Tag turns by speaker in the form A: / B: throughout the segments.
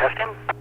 A: testing.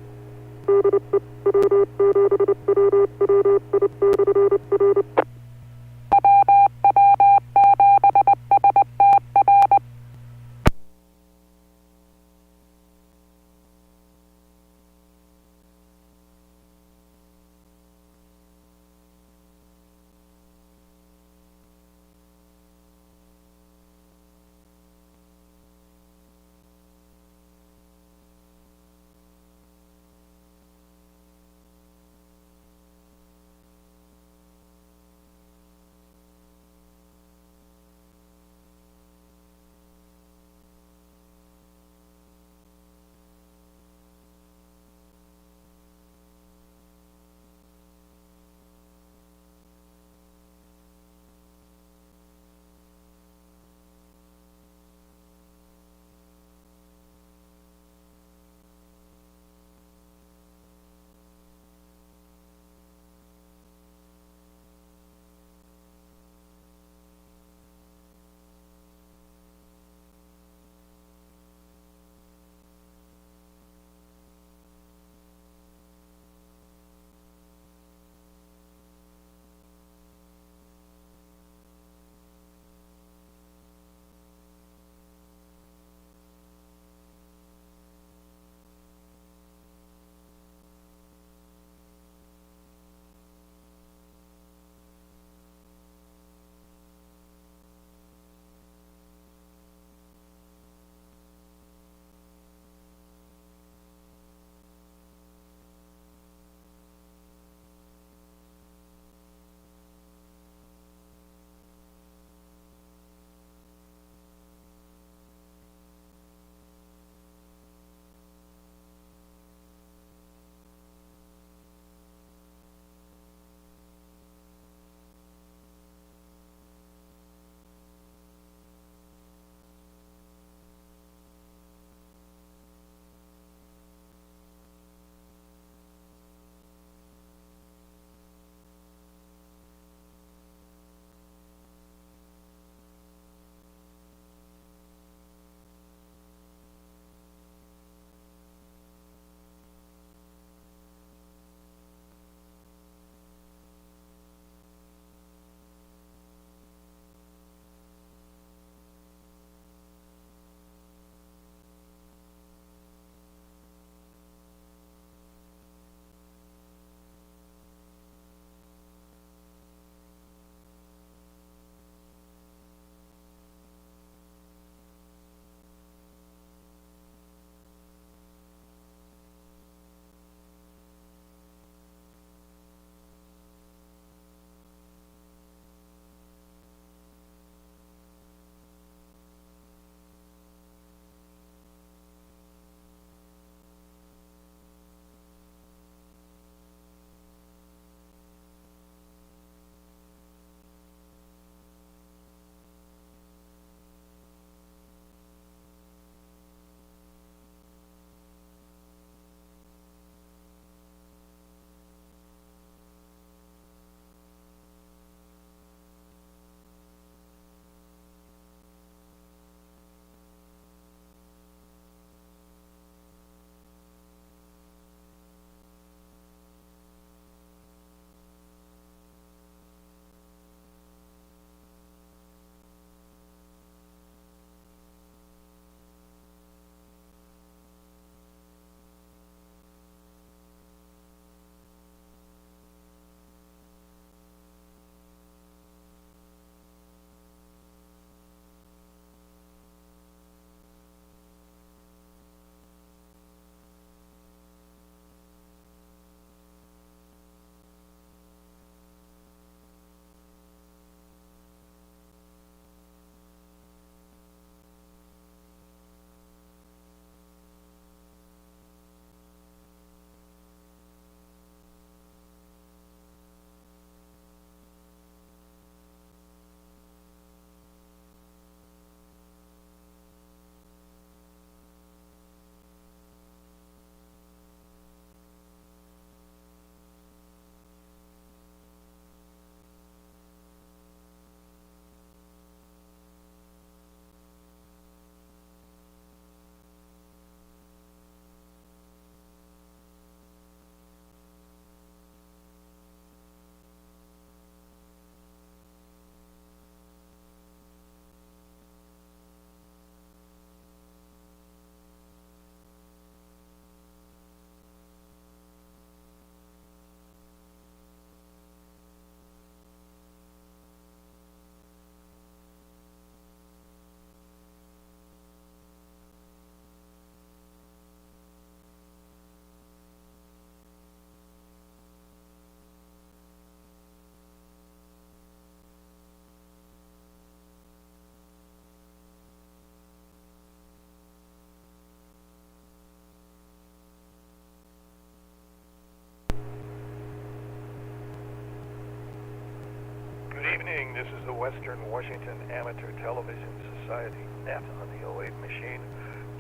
A: evening. This is the Western Washington Amateur Television Society net on the 08 machine.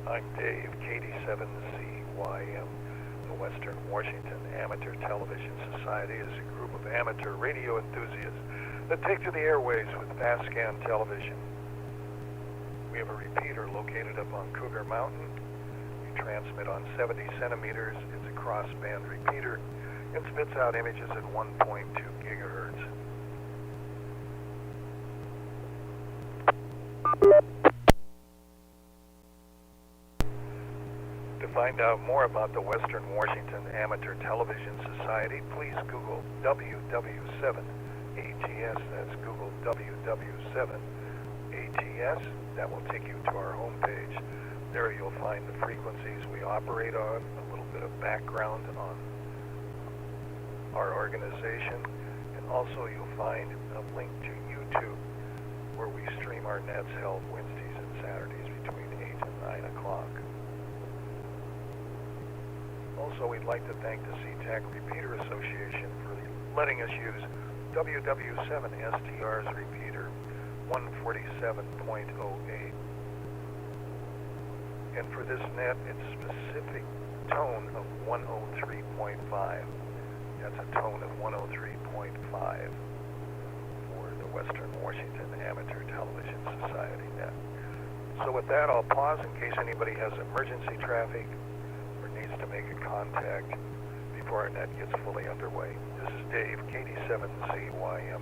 A: I'm Dave, KD7CYM. The Western Washington Amateur Television Society is a group of amateur radio enthusiasts that take to the airways with fast scan television. We have a repeater located up on Cougar Mountain. We transmit on 70 centimeters. It's a crossband repeater and spits out images at 1.2 gigahertz. To find out more about the Western Washington Amateur Television Society, please Google WW7ATS. That's Google WW7ATS. That will take you to our homepage. There you'll find the frequencies we operate on, a little bit of background on our organization, and also you'll find a link to YouTube where we stream our nets held Wednesdays and Saturdays between 8 and 9 o'clock. Also, we'd like to thank the SeaTac Repeater Association for letting us use WW7STR's repeater 147.08. And for this net, it's specific tone of 103.5. That's a tone of 103.5 for the Western Washington Amateur Television Society net. So with that, I'll pause in case anybody has emergency traffic or needs to make a contact before our net gets fully underway. This is Dave, KD7CYM.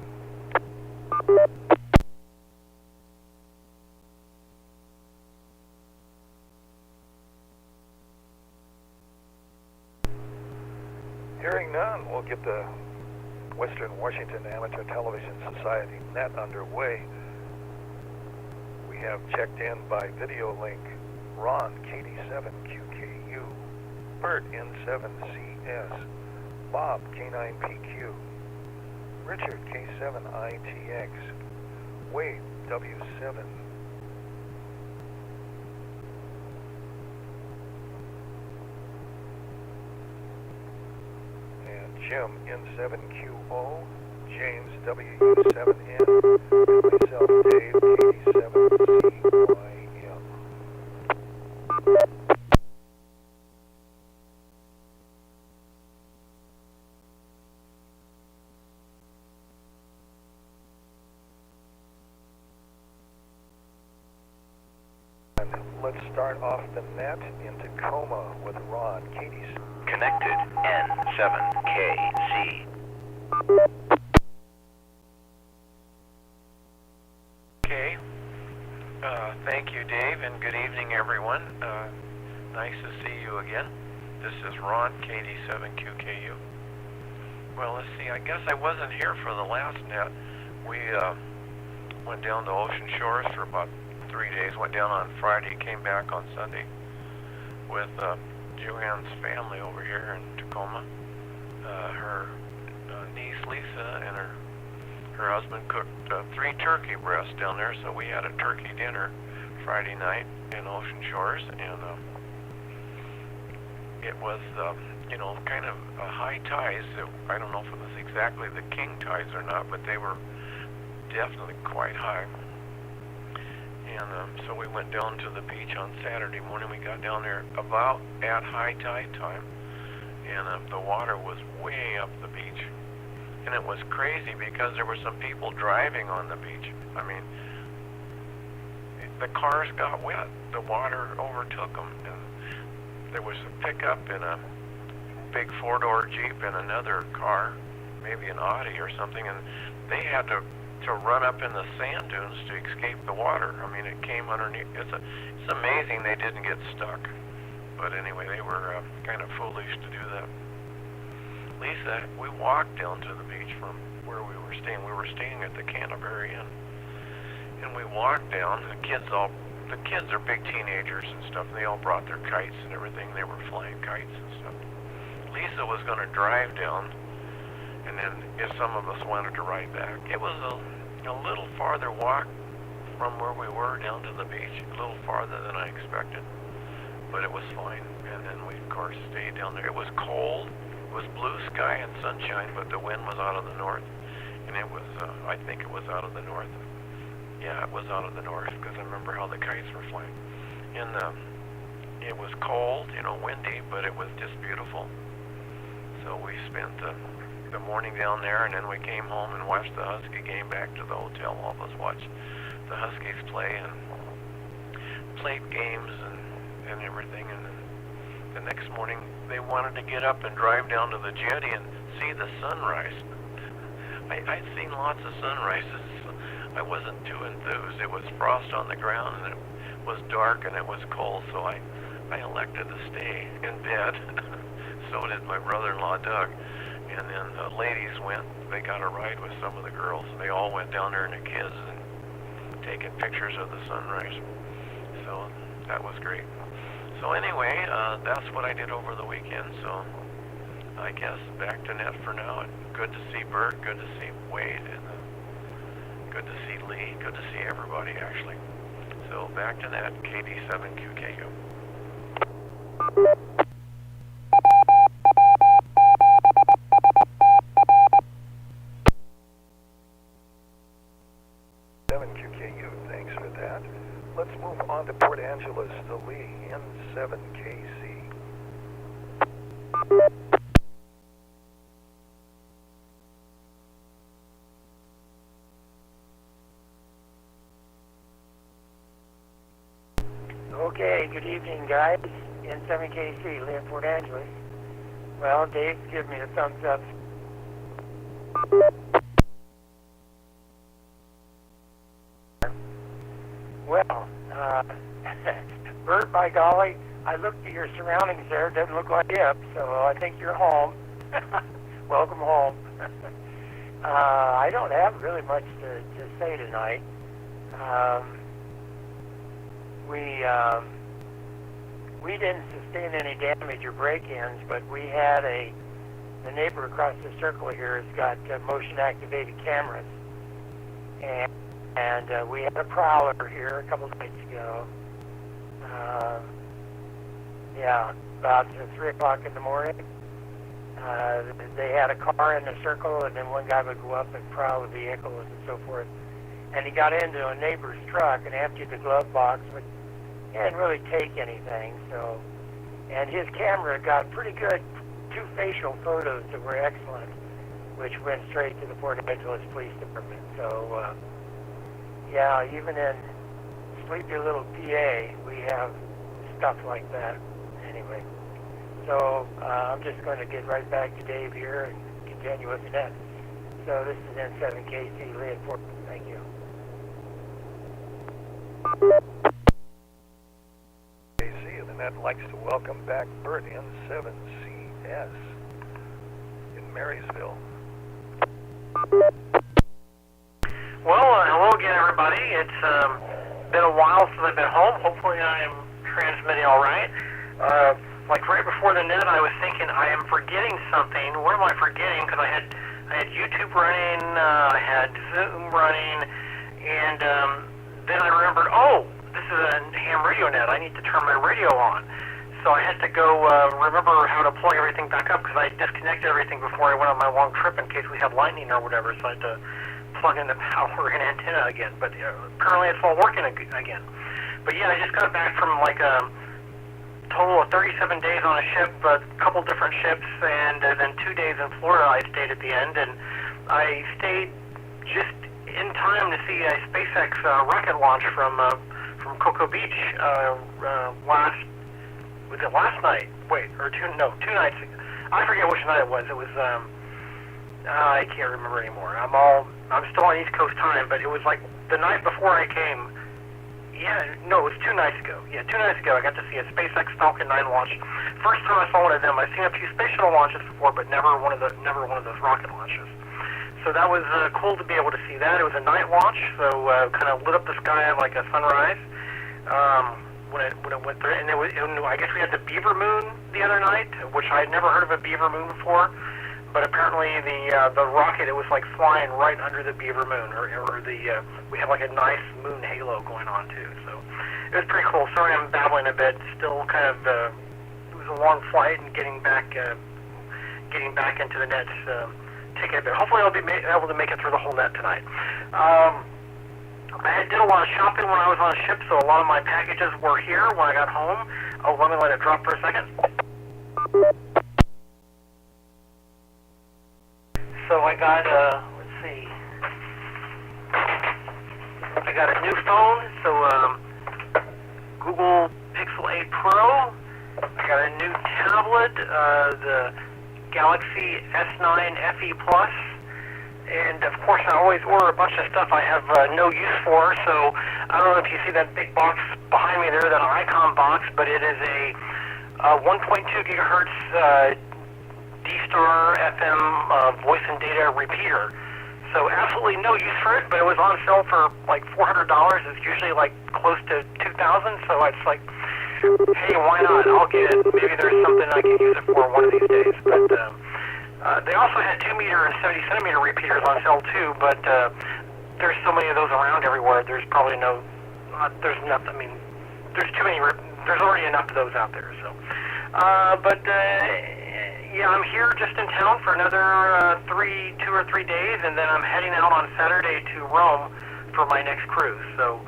A: Hearing none, we'll get the Western Washington Amateur Television Society net underway. We have checked in by video link Ron, KD7QKU, Bert, N7CS, Bob, K9PQ, Richard, K7ITX, Wade, W7, Jim, N7QO, James, WU7N, and myself, Dave, KD7CYM. And let's start off the net in Tacoma with Ron, KD7.
B: Connected N7KC.
C: Okay. Thank you, Dave, and good evening, everyone. Nice to see you again. This is Ron, KD7QKU. Well, let's see. I guess I wasn't here for the last net. We went down to Ocean Shores for about 3 days. Went down on Friday, came back on Sunday with Joanne's family over here in Tacoma. Her niece Lisa and her husband cooked 3 turkey breasts down there, so we had a turkey dinner Friday night in Ocean Shores, and it was kind of high tides. I don't know if it was exactly the king tides or not, but they were definitely quite high. And so we went down to the beach on Saturday morning. We got down there about at high tide time, and the water was way up the beach. And it was crazy because there were some people driving on the beach. I mean, the cars got wet. The water overtook them. And there was a pickup and a big 4-door Jeep and another car, maybe an Audi or something, and they had to run up in the sand dunes to escape the water. I mean, it came underneath. It's amazing they didn't get stuck. But anyway, they were kind of foolish to do that. Lisa, we walked down to the beach from where we were staying. We were staying at the Canterbury Inn, and we walked down. The kids are big teenagers and stuff, and they all brought their kites and everything. They were flying kites and stuff. Lisa was going to drive down, and then if some of us wanted to ride back. It was a little farther walk from where we were down to the beach, a little farther than I expected, but it was fine. And then we, of course, stayed down there. It was cold. It was blue sky and sunshine, but the wind was out of the north, and it was, I think it was out of the north. Yeah, it was out of the north, because I remember how the kites were flying. And it was cold, windy, but it was just beautiful. So we spent the morning down there, and then we came home and watched the Husky game back to the hotel. All of us watched the Huskies play and played games and everything. And then the next morning, they wanted to get up and drive down to the jetty and see the sunrise. I'd seen lots of sunrises. I wasn't too enthused. It was frost on the ground, and it was dark, and it was cold, so I elected to stay in bed. So did my brother-in-law, Doug. And then the ladies went. They got a ride with some of the girls. They all went down there, and the kids, and taking pictures of the sunrise. So that was great. So anyway, that's what I did over the weekend. So I guess back to net for now. And good to see Bert. Good to see Wade. And good to see Lee. Good to see everybody, actually. So back to net, KD7QKU.
A: Thanks for that. Let's move on to Port Angeles, the Lee N7KC.
D: Okay, good evening, guys. N7KC, Lee in Port Angeles. Well, Dave, give me a thumbs up. Well, Bert, by golly, I looked at your surroundings there. It doesn't look like it, so I think you're home. Welcome home. I don't have really much to say tonight. We didn't sustain any damage or break-ins, but we had the neighbor across the circle here has got motion-activated cameras, and we had a prowler here a couple of nights ago. About 3 o'clock in the morning. They had a car in the circle, and then one guy would go up and prowl the vehicle and so forth. And he got into a neighbor's truck and emptied the glove box, but he didn't really take anything. So, and his camera got pretty good 2 facial photos that were excellent, which went straight to the Port Angeles Police Department. So, even in sleepy little PA, we have stuff like that. Anyway, so I'm just going to get right back to Dave here and continue with the net. So this is N7KC, Lee in Port. Thank you.
A: KC, and the net likes to welcome back Bert N7CS in Marysville.
E: Well, hello again, everybody. It's been a while since I've been home. Hopefully I am transmitting all right. Like right before the net, I was thinking I am forgetting something. What am I forgetting? Because I had YouTube running, I had Zoom running, and then I remembered, this is a ham radio net. I need to turn my radio on. So I had to go remember how to plug everything back up, because I disconnected everything before I went on my long trip in case we had lightning or whatever. So I had to plug in the power and antenna again. But apparently it's all working again. But yeah, I just got back from like a total of 37 days on a ship, a couple different ships, and then 2 days in Florida I stayed at the end. And I stayed just in time to see a SpaceX rocket launch from Cocoa Beach last night? Wait, or 2 nights ago. I forget which night it was. It was I can't remember anymore. I'm still on East Coast time, but it was like the night before I came. It was 2 nights ago. 2 nights ago I got to see a SpaceX Falcon 9 launch. First time I saw one of them. I've seen a few space shuttle launches before, but never one of those rocket launches. So that was cool to be able to see that. It was a night launch, so kind of lit up the sky like a sunrise when it went through. And I guess we had the Beaver Moon the other night, which I had never heard of a Beaver Moon before. But apparently the rocket, it was like flying right under the Beaver Moon, we had like a nice moon halo going on too. So it was pretty cool. Sorry I'm babbling a bit. Still kind of it was a long flight, and getting back into the net taking a bit. Hopefully I'll be able to make it through the whole net tonight. I did a lot of shopping when I was on a ship, so a lot of my packages were here when I got home. Oh, let me let it drop for a second. So I got, let's see. I got a new phone, so Google Pixel 8 Pro. I got a new tablet, the Galaxy S9 FE Plus. And of course, I always order a bunch of stuff I have no use for. So I don't know if you see that big box behind me there, that icon box, but it is a 1.2 gigahertz D-Star FM voice and data repeater. So absolutely no use for it, but it was on sale for like $400. It's usually like close to $2,000. So it's like, hey, why not? I'll get it. Maybe there's something I can use it for one of these days. But they also had 2 meter and 70 centimeter repeaters on sale too, but there's so many of those around everywhere. There's probably there's nothing. I mean, there's too many. There's already enough of those out there. So, yeah, I'm here just in town for another 2 or 3 days, and then I'm heading out on Saturday to Rome for my next cruise. So,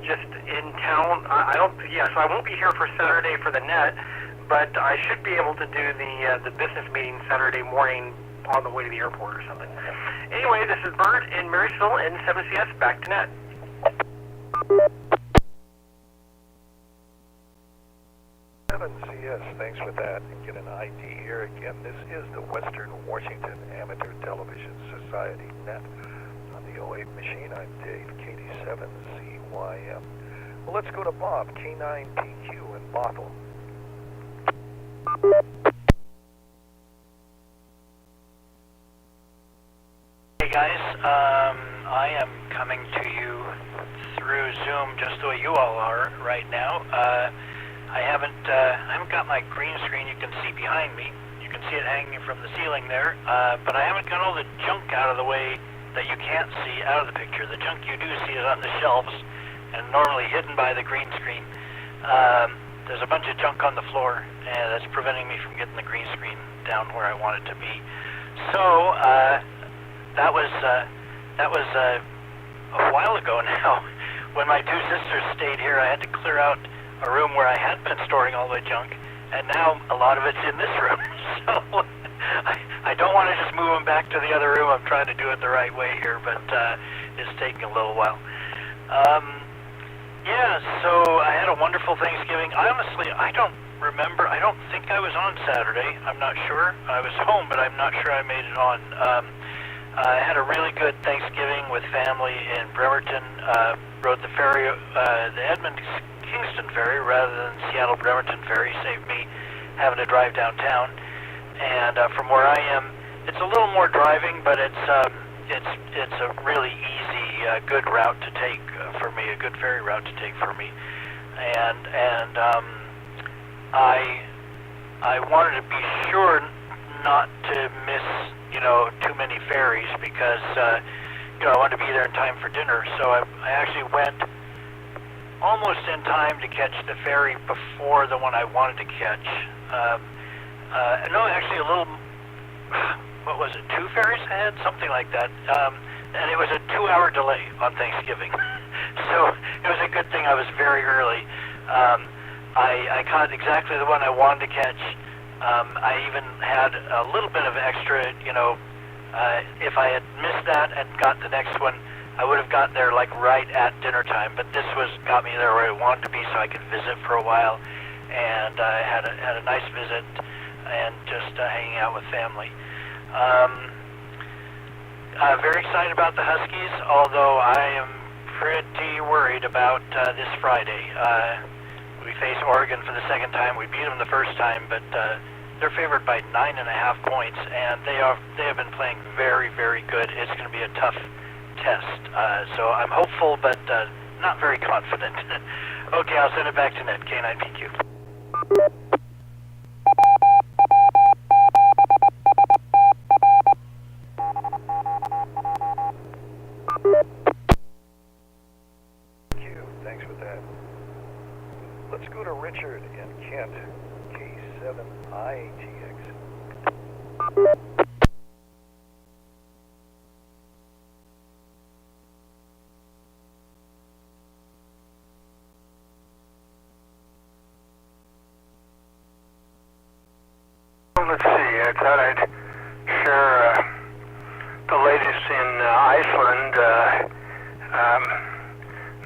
E: just in town. So I won't be here for Saturday for the net. But I should be able to do the business meeting Saturday morning on the way to the airport or something. Anyway, this is Bert in Marysville in 7CS. Back to net.
A: CS, thanks for that. And get an ID here again. This is the Western Washington Amateur Television Society net on the 08 machine. I'm Dave, KD7CYM. Well, let's go to Bob, K9PQ in Bothell.
F: Hey guys, I am coming to you through Zoom just the way you all are right now. I haven't got my green screen you can see behind me. You can see it hanging from the ceiling there, but I haven't got all the junk out of the way that you can't see out of the picture. The junk you do see is on the shelves and normally hidden by the green screen. There's a bunch of junk on the floor, and that's preventing me from getting the green screen down where I want it to be. So that was a while ago now. When my two sisters stayed here, I had to clear out a room where I had been storing all the junk, and now a lot of it's in this room. So I don't want to just move them back to the other room. I'm trying to do it the right way here, but it's taking a little while. Yeah, so I had a wonderful Thanksgiving. I don't remember. I don't think I was on Saturday. I'm not sure. I was home, but I'm not sure I made it on. I had a really good Thanksgiving with family in Bremerton. Rode the ferry, the Edmond-Kingston ferry, rather than Seattle-Bremerton ferry. Saved me having to drive downtown. And from where I am, it's a little more driving, but it's a really easy, good route to take for me, a good ferry route to take for me. And I wanted to be sure not to miss, too many ferries because, I wanted to be there in time for dinner. So I actually went almost in time to catch the ferry before the one I wanted to catch. No, actually a little, what was it, 2 ferries ahead? Something like that. And it was a 2-hour delay on Thanksgiving. So it was a good thing I was very early. I caught exactly the one I wanted to catch. I even had a little bit of extra, if I had missed that and got the next one, I would have gotten there like right at dinner time. But this got me there where I wanted to be so I could visit for a while. And I had a nice visit and just hanging out with family. Very excited about the Huskies, although I am pretty worried about this Friday. We face Oregon for the second time. We beat them the first time, but they're favored by 9.5 points, and they have been playing very, very good. It's going to be a tough test. So I'm hopeful, but not very confident. Okay, I'll send it back to Ned, K9PQ.
A: Thanks for that. Let's go to Richard in Kent, K7ATS.
G: I thought I'd share the latest in Iceland.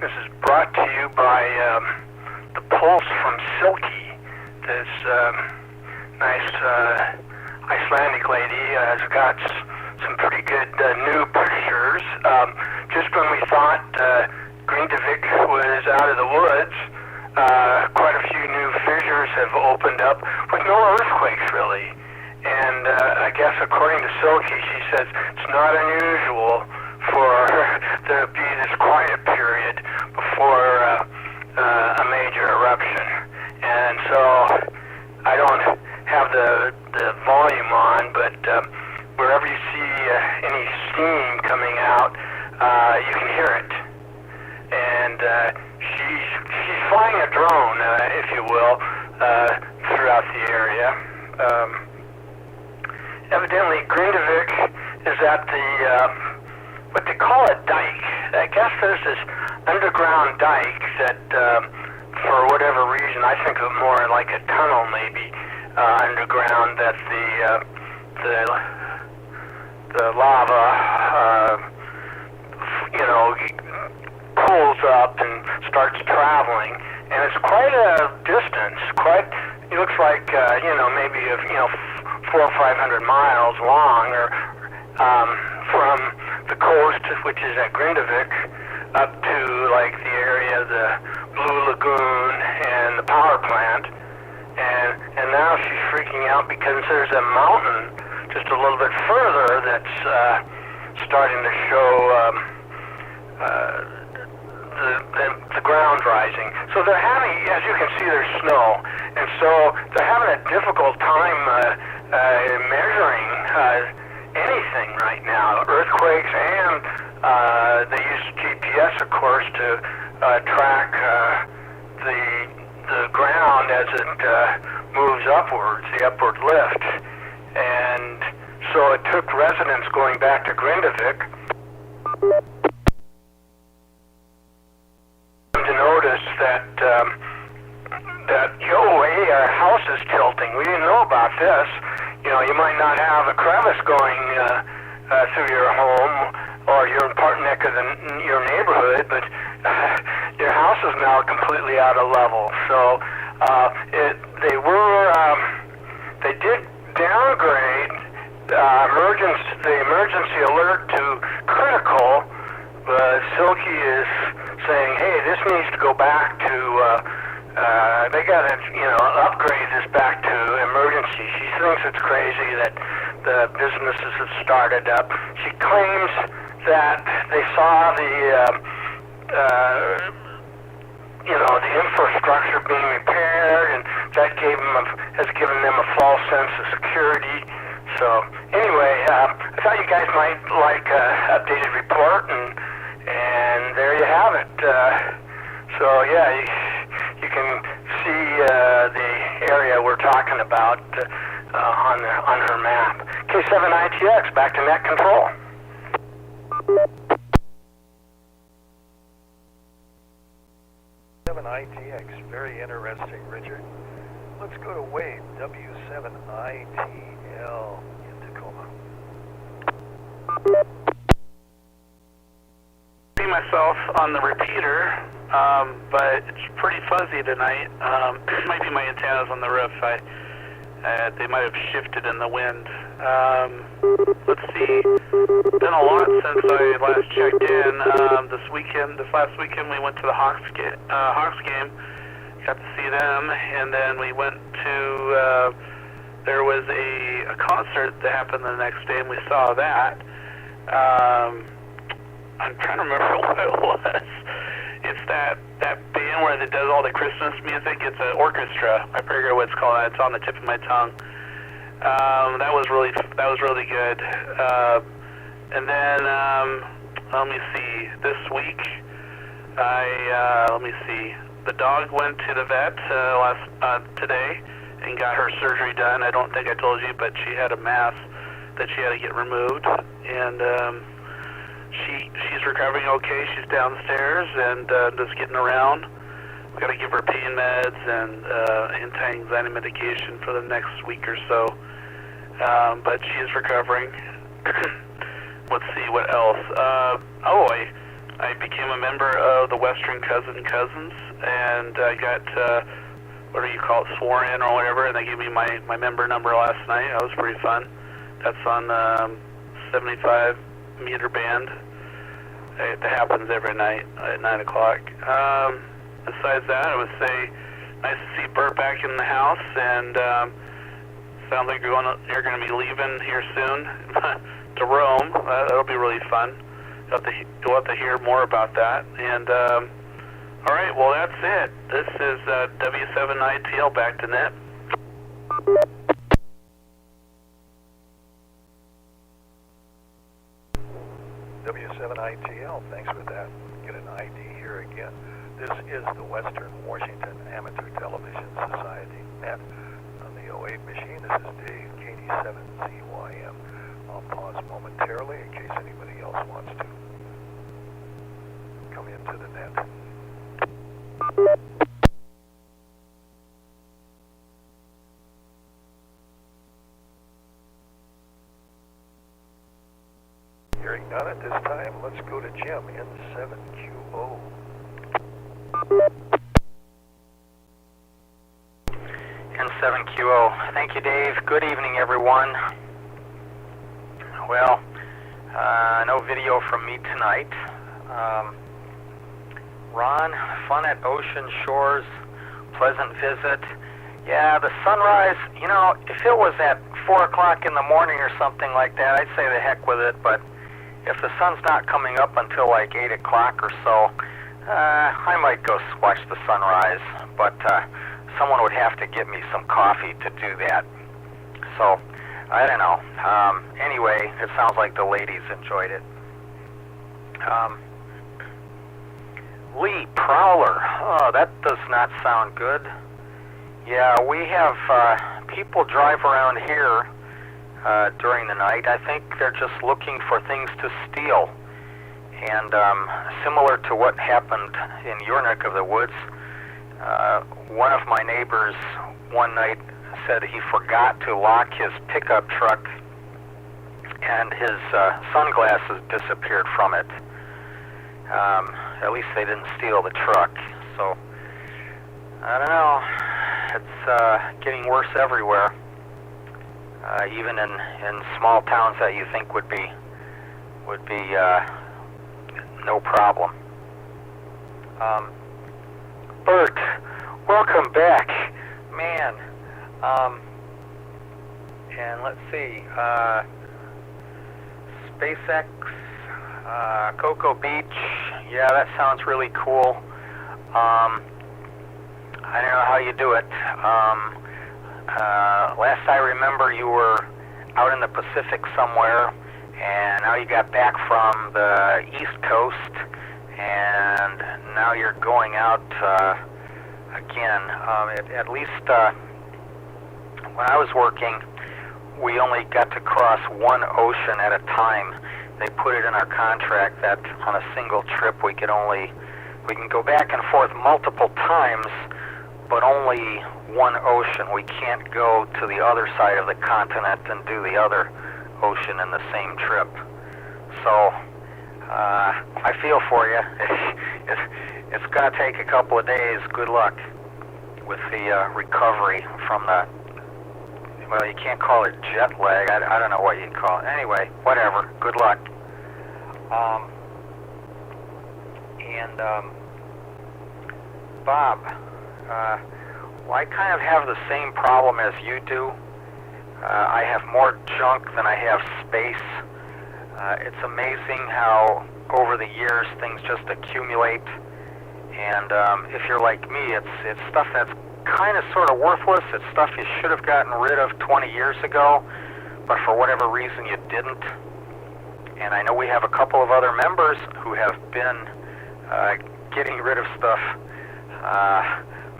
G: This is brought to you by the Pulse from Silky. This nice Icelandic lady has got some pretty good new pictures. Just when we thought Grindavik was out of the woods, quite a few new fissures have opened up with no earthquakes really. And I guess according to Silky, she says it's not unusual for there to be this quiet period before a major eruption. And so I don't have the volume on, but wherever you see any steam coming out, you can hear it. And she's flying a drone, if you will, throughout the area. Evidently, Grindavik is at the what they call a dike. I guess there's this underground dike that, for whatever reason, I think of more like a tunnel, maybe underground, that the lava, pulls up and starts traveling, and it's quite a distance. It looks like maybe 400 or 500 miles long, or from the coast, which is at Grindavik, up to like the area of the Blue Lagoon and the power plant. And now she's freaking out because there's a mountain just a little bit further that's starting to show the ground rising. So they're having, as you can see, there's snow, and so they're having a difficult time measuring anything right now, earthquakes, and they use GPS, of course, to track the ground as it moves upwards, the upward lift. And so it took residents going back to Grindavik to notice that our house is tilting. We didn't know about this. You might not have a crevice going through your home or your part neck of your neighborhood, but your house is now completely out of level. So they did downgrade the emergency alert to critical. Silky is saying, hey, this needs to go back to, they got to, upgrade this back to emergency. She thinks it's crazy that the businesses have started up. She claims that they saw the infrastructure being repaired, and that has given them a false sense of security. So anyway, I thought you guys might like an updated report, and there you have it. So yeah, you can see the area we're talking about on her map. K7ITX, back to net control.
A: ITX, very interesting, Richard. Let's go to Wade, W7ITL in Tacoma.
H: See myself on the repeater, but it's pretty fuzzy tonight. Might be my antennas on the roof. They might have shifted in the wind. Let's see. Been a lot since I last checked in. This last weekend, we went to the Hawks game. Got to see them, and then we went to. There was a concert that happened the next day, and we saw that. I'm trying to remember what it was. It's that band where it does all the Christmas music. It's an orchestra. I forget what it's called. It's on the tip of my tongue. That was really good. And then let me see. This week, let me see. The dog went to the vet today and got her surgery done. I don't think I told you, but she had a mass that she had to get removed, and she's recovering okay. She's downstairs and just getting around. We got to give her pain meds and anti-anxiety medication for the next week or so. but she is recovering. Let's see what else. I became a member of the Western Cousins, and I got what do you call it, sworn in or whatever, and they gave me my member number last night. That was pretty fun. That's on 75-meter band. It happens every night at 9 o'clock. Besides that, I would say nice to see Bert back in the house, and sounds like you're going to be leaving here soon to Rome. That'll be really fun. You'll have to hear more about that. And all right, well, that's it. This is W7ITL back to net.
A: W7ITL, thanks for that. Get an ID here again. This is the Western Washington Amateur Television Society net on the 08 machine. This is Dave, KD7CYM. I'll pause momentarily in case anybody else wants to come into the net. Hearing none at this time, let's go to Jim in 7QO.
I: N7QO. Thank you, Dave. Good evening, everyone. Well, no video from me tonight. Ron, fun at Ocean Shores, pleasant visit. Yeah, the sunrise, you know, if it was at 4 o'clock in the morning or something like that, I'd say the heck with it, but if the sun's not coming up until like 8 o'clock or so, I might go watch the sunrise, but someone would have to get me some coffee to do that. So, I don't know. Anyway, it sounds like the ladies enjoyed it. Lee, Prowler. Oh, that does not sound good. Yeah, we have people drive around here during the night. I think they're just looking for things to steal. And similar to what happened in your neck of the woods, one of my neighbors one night said he forgot to lock his pickup truck and his sunglasses disappeared from it. At least they didn't steal the truck. So, I don't know. It's getting worse everywhere. Even in small towns that you think would be no problem. Bert, welcome back, man. And let's see, SpaceX, Cocoa Beach. Yeah, that sounds really cool. I don't know how you do it. Last I remember, you were out in the Pacific somewhere, and now you got back from the East Coast, and now you're going out again. At least when I was working, we only got to cross one ocean at a time. They put it in our contract that on a single trip we can go back and forth multiple times, but only one ocean. We can't go to the other side of the continent and do the other ocean in the same trip. So I feel for you. It's going to take a couple of days. Good luck with the recovery from the, well, you can't call it jet lag. I don't know what you'd call it. Anyway, whatever. Good luck. Bob, well, I kind of have the same problem as you do. I have more junk than I have space. It's amazing how over the years things just accumulate. And if you're like me, it's stuff that's kind of sort of worthless. It's stuff you should have gotten rid of 20 years ago, but for whatever reason you didn't. And I know we have a couple of other members who have been getting rid of stuff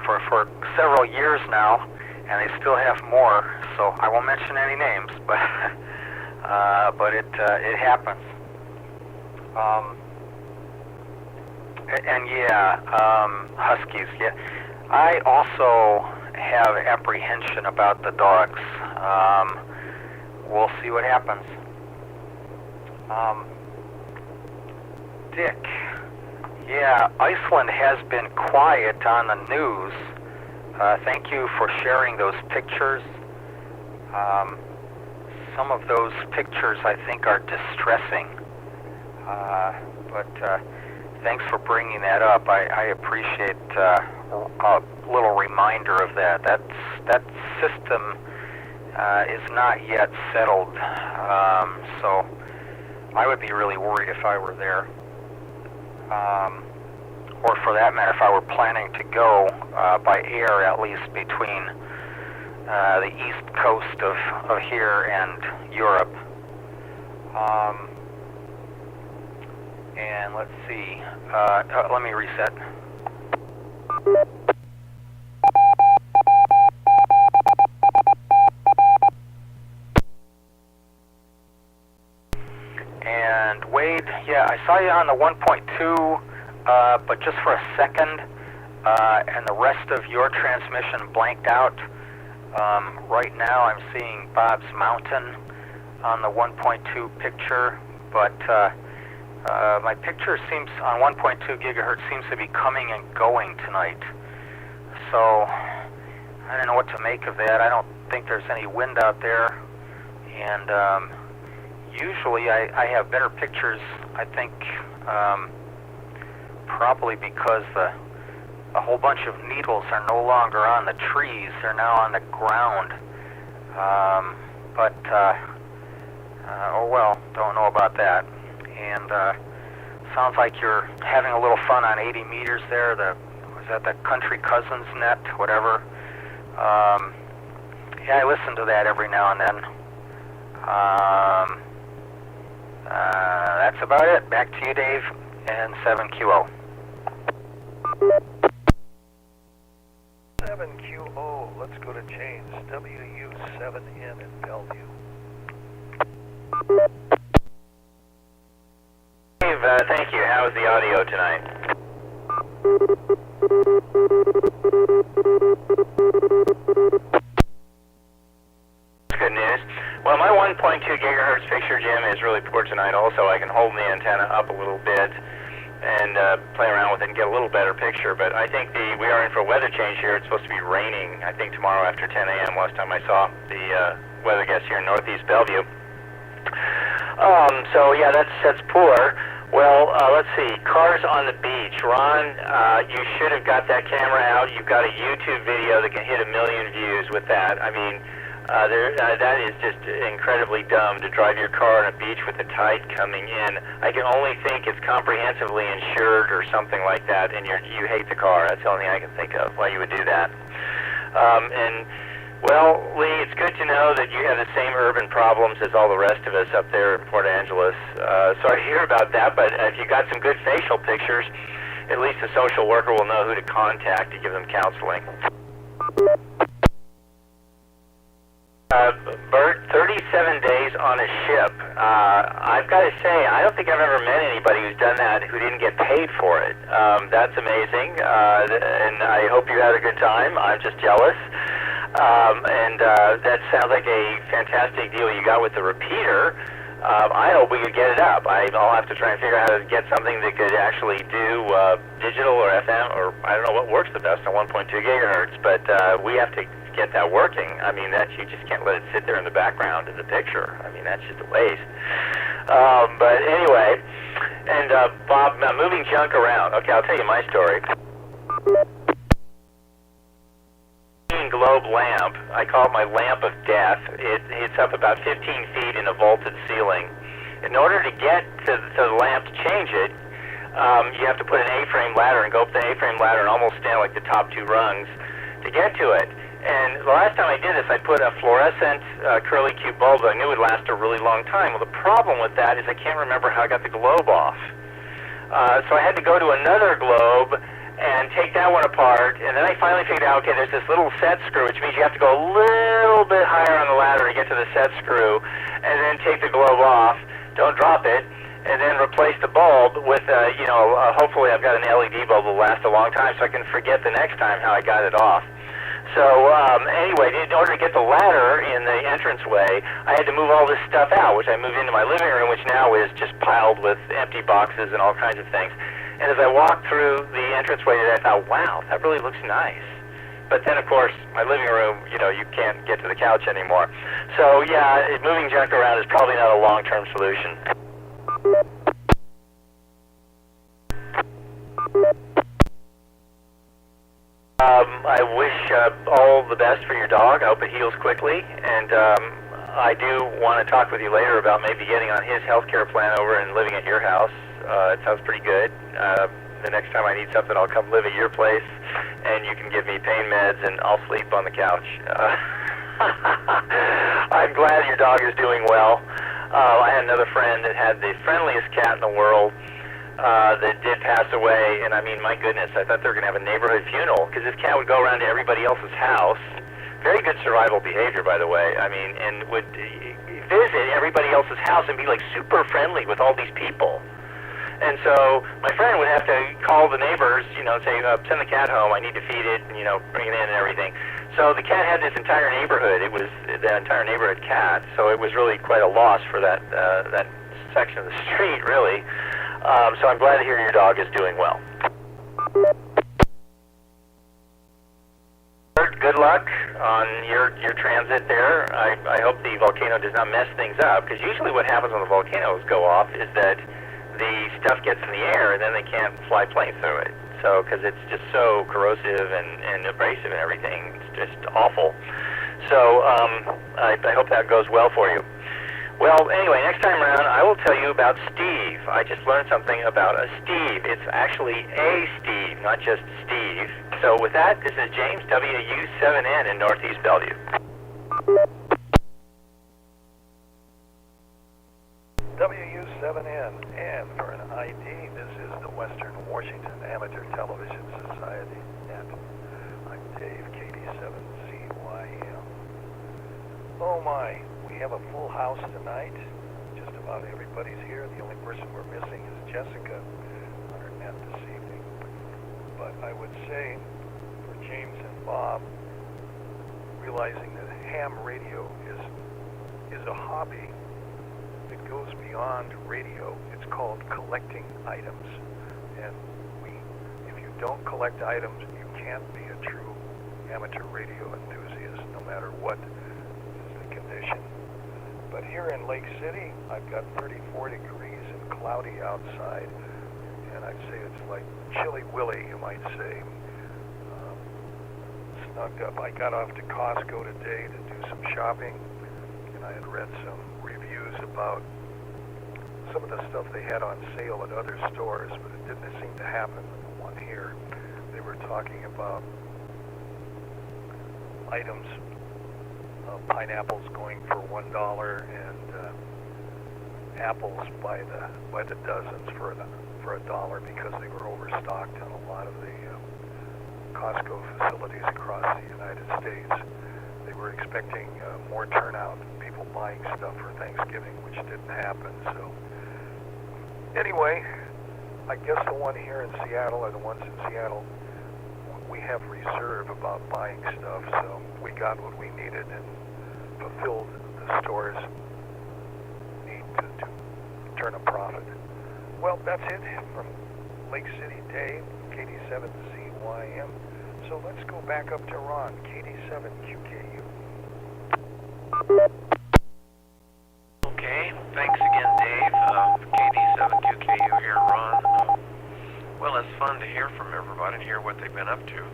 I: for several years now, and they still have more. So I won't mention any names, but it happens. And yeah, huskies. Yeah, I also have apprehension about the dogs. we'll see what happens. Dick, yeah, Iceland has been quiet on the news. Thank you for sharing those pictures. Some of those pictures I think are distressing, but thanks for bringing that up. I appreciate a little reminder of that. That system is not yet settled, so I would be really worried if I were there, or for that matter, if I were planning to go by air, at least between the east coast of here and Europe. And let's see, let me reset. And Wade, yeah, I saw you on the 1.2, but just for a second, and the rest of your transmission blanked out. Right now I'm seeing Bob's Mountain on the 1.2 picture, but my picture seems, on 1.2 gigahertz, seems to be coming and going tonight. So I don't know what to make of that. I don't think there's any wind out there, and usually I have better pictures, I think, probably because a whole bunch of needles are no longer on the trees, they're now on the ground. Oh well, don't know about that. And sounds like you're having a little fun on 80 meters there, was that the Country Cousins net, whatever. Yeah, I listen to that every now and then. That's about it. Back to you, Dave, and 7QO.
A: 7QO, let's go to James, WU7N in Bellevue.
B: Dave, thank you. How was the audio tonight? Good news. Well, my 1.2 gigahertz picture, Jim, is really poor tonight also. I can hold the antenna up a little bit and play around with it and get a little better picture, but I think we are in for a weather change here. It's supposed to be raining, I think, tomorrow after 10 a.m. last time I saw the weather guest here in Northeast Bellevue. So yeah, that's poor. Well, let's see, cars on the beach. Ron, you should have got that camera out. You've got a YouTube video that can hit 1 million views with that. I mean, that is just incredibly dumb to drive your car on a beach with the tide coming in. I can only think it's comprehensively insured or something like that, and you hate the car. That's the only thing I can think of why you would do that. Well, Lee, it's good to know that you have the same urban problems as all the rest of us up there in Port Angeles. Sorry to hear about that, but if you got some good facial pictures, at least the social worker will know who to contact to give them counseling. Bert, 37 days on a ship. I've got to say, I don't think I've ever met anybody who's done that who didn't get paid for it. That's amazing, and I hope you had a good time. I'm just jealous. That sounds like a fantastic deal you got with the repeater. I hope we could get it up. I'll have to try and figure out how to get something that could actually do digital or FM, or I don't know what works the best on 1.2 gigahertz, but we have to get that working. I mean, you just can't let it sit there in the background in the picture. I mean, that's just a waste. But anyway, and Bob, moving junk around. Okay, I'll tell you my story. Globe lamp. I call it my lamp of death. It's up about 15 feet in a vaulted ceiling. In order to get to the lamp to change it, you have to put an A-frame ladder and go up the A-frame ladder and almost stand like the top 2 rungs to get to it. And the last time I did this, I put a fluorescent curly Q bulb that I knew would last a really long time. Well, the problem with that is I can't remember how I got the globe off. So I had to go to another globe and take that one apart, and then I finally figured out, okay, there's this little set screw, which means you have to go a little bit higher on the ladder to get to the set screw, and then take the globe off, don't drop it, and then replace the bulb with, hopefully I've got an LED bulb that will last a long time so I can forget the next time how I got it off. So anyway, in order to get the ladder in the entranceway, I had to move all this stuff out, which I moved into my living room, which now is just piled with empty boxes and all kinds of things. And as I walked through the entranceway, I thought, wow, that really looks nice. But then, of course, my living room, you know, you can't get to the couch anymore. So yeah, moving junk around is probably not a long-term solution. I wish all the best for your dog. I hope it heals quickly, and I do want to talk with you later about maybe getting on his health care plan over and living at your house. It sounds pretty good. The next time I need something, I'll come live at your place, and you can give me pain meds, and I'll sleep on the couch. I'm glad your dog is doing well. I had another friend that had the friendliest cat in the world that did pass away, and I mean, my goodness, I thought they were going to have a neighborhood funeral, because this cat would go around to everybody else's house. Very good survival behavior, by the way. I mean, and would visit everybody else's house and be like super friendly with all these people. And so my friend would have to call the neighbors, you know, say, send the cat home, I need to feed it, and, you know, bring it in and everything. So the cat had this entire neighborhood. It was the entire neighborhood cat, so it was really quite a loss for that that section of the street, really. So I'm glad to hear your dog is doing well. Good luck on your transit there. I hope the volcano does not mess things up, because usually what happens when the volcanoes go off is that the stuff gets in the air and then they can't fly planes through it. So, because it's just so corrosive and abrasive and everything, it's just awful. So I hope that goes well for you. Well, anyway, next time around, I will tell you about Steve. I just learned something about a Steve. It's actually a Steve, not just Steve. So with that, this is James, WW7N in Northeast Bellevue.
A: WW7N, and for an ID, this is the Western Washington Amateur Television Society net. I'm Dave, KD7CYM. Oh my, we have a full house tonight. Just about everybody's here. The only person we're missing is Jessica on her net this evening. But I would say, for James and Bob, realizing that ham radio is a hobby that goes beyond radio. It's called collecting items. And if you don't collect items, you can't be a true amateur radio enthusiast, no matter what is the condition. But here in Lake City, I've got 34 degrees and cloudy outside, and I'd say it's like chilly willy, you might say. Snugged up. I got off to Costco today to do some shopping, and I had read some reviews about some of the stuff they had on sale at other stores, but it didn't seem to happen with the one here. They were talking about items, pineapples going for $1 and apples by the dozens for $1 because they were overstocked in a lot of the Costco facilities across the United States. They were expecting more turnout, people buying stuff for Thanksgiving, which didn't happen. So anyway, I guess the one here in Seattle, or the ones in Seattle, we have reserve about buying stuff, so we got what we needed and fulfilled the store's need to turn a profit. Well, that's it from Lake City, Dave, KD7CYM. So let's go back up to Ron, KD7QKU.
C: Okay, thanks again, Dave. KD7QKU here, Ron. Well, it's fun to hear from everybody and hear what they've been up to.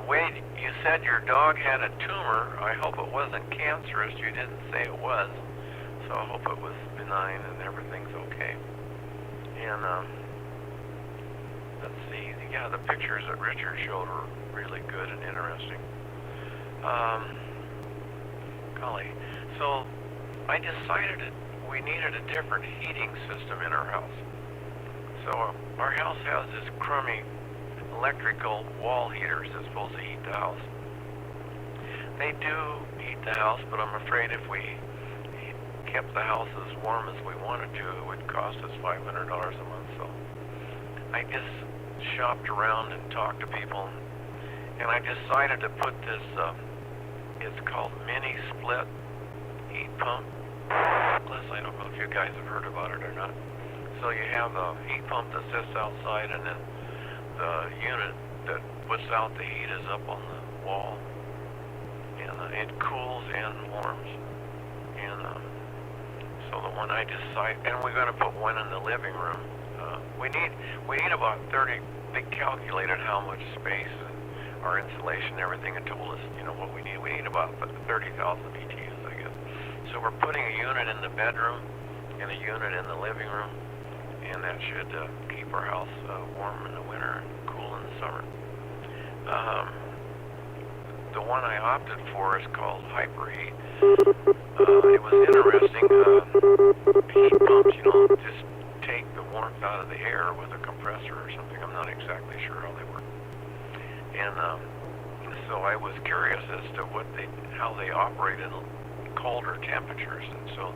C: Wade, you said your dog had a tumor. I hope it wasn't cancerous. You didn't say it was, so I hope it was benign and everything's okay. And let's see, yeah, the pictures that Richard showed were really good and interesting. Golly, so I decided that we needed a different heating system in our house. So our house has this crummy electrical wall heaters that's supposed to heat the house. They do heat the house, but I'm afraid if we kept the house as warm as we wanted to, it would cost us $500 a month. So I just shopped around and talked to people, and I decided to put this, it's called mini split heat pump. Plus, I don't know if you guys have heard about it or not. So you have a heat pump that sits outside, and then the unit that puts out the heat is up on the wall, and it cools and warms. And so the one I decided, and we're going to put one in the living room. We need about 30. They calculated how much space and our insulation, everything, and told us, you know, what we need. We need about 30,000 BTUs, I guess. So we're putting a unit in the bedroom and a unit in the living room, and that should keep our house warm in the winter and cool in the summer. The one I opted for is called Hyperheat. It was interesting. Heat pumps, you know, just take the warmth out of the air with a compressor or something. I'm not exactly sure how they work. And so I was curious as to how they operate in colder temperatures, and so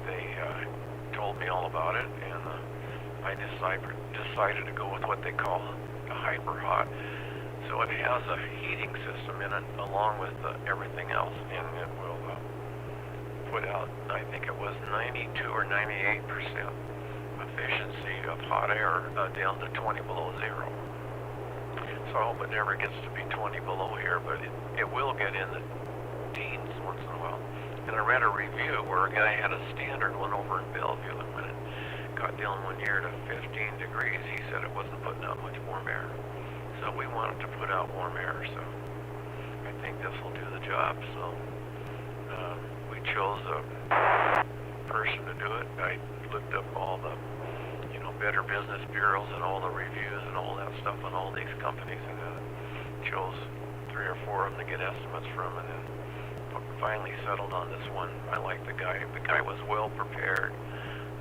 C: they told me all about it, and I decided to go with what they call a hyper hot. So it has a heating system in it along with everything else, and it will put out, I think it was 92 or 98% efficiency of hot air down to 20 below zero. So I hope it never gets to be 20 below here, but it will get in the teens once in a while. And I read a review where a guy had a standard one over in Bellevue, and when it got down one year to 15 degrees, he said it wasn't putting out much warm air. So we wanted to put out warm air, so I think this will do the job. So we chose a person to do it. I looked up all the, you know, Better Business Bureaus and all the reviews and all that stuff on all these companies, and chose 3 or 4 of them to get estimates from, and then finally settled on this one. I like the guy. The guy was well prepared.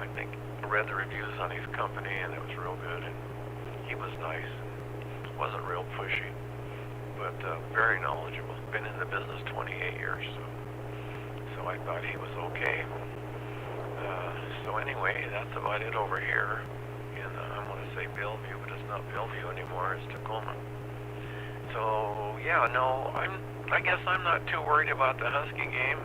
C: I think I read the reviews on his company, and it was real good, and he was nice. Wasn't real pushy, but very knowledgeable. Been in the business 28 years, so I thought he was okay. So anyway, that's about it over here. And I want to say Bellevue, but it's not Bellevue anymore. It's Tacoma. So yeah, no, I guess I'm not too worried about the Husky game.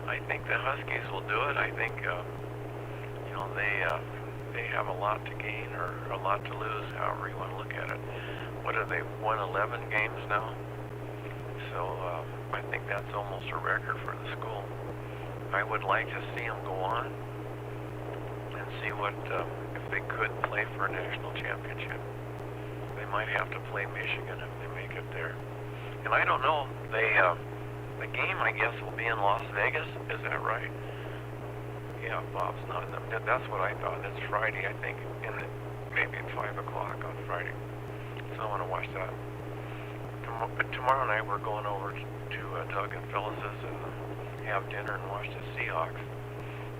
C: I think the Huskies will do it. I think you know, they have a lot to gain or a lot to lose, however you want to look at it. What have they won 11 games now? So I think that's almost a record for the school. I would like to see them go on and see what if they could play for a national championship. They might have to play Michigan if they make it there. And I don't know. The game, I guess, will be in Las Vegas. Is that right? Yeah, Bob's not in them. That's what I thought. It's Friday, I think, maybe at 5 o'clock on Friday. So I want to watch that. Tomorrow night we're going over to Doug and Phyllis's and have dinner and watch the Seahawks.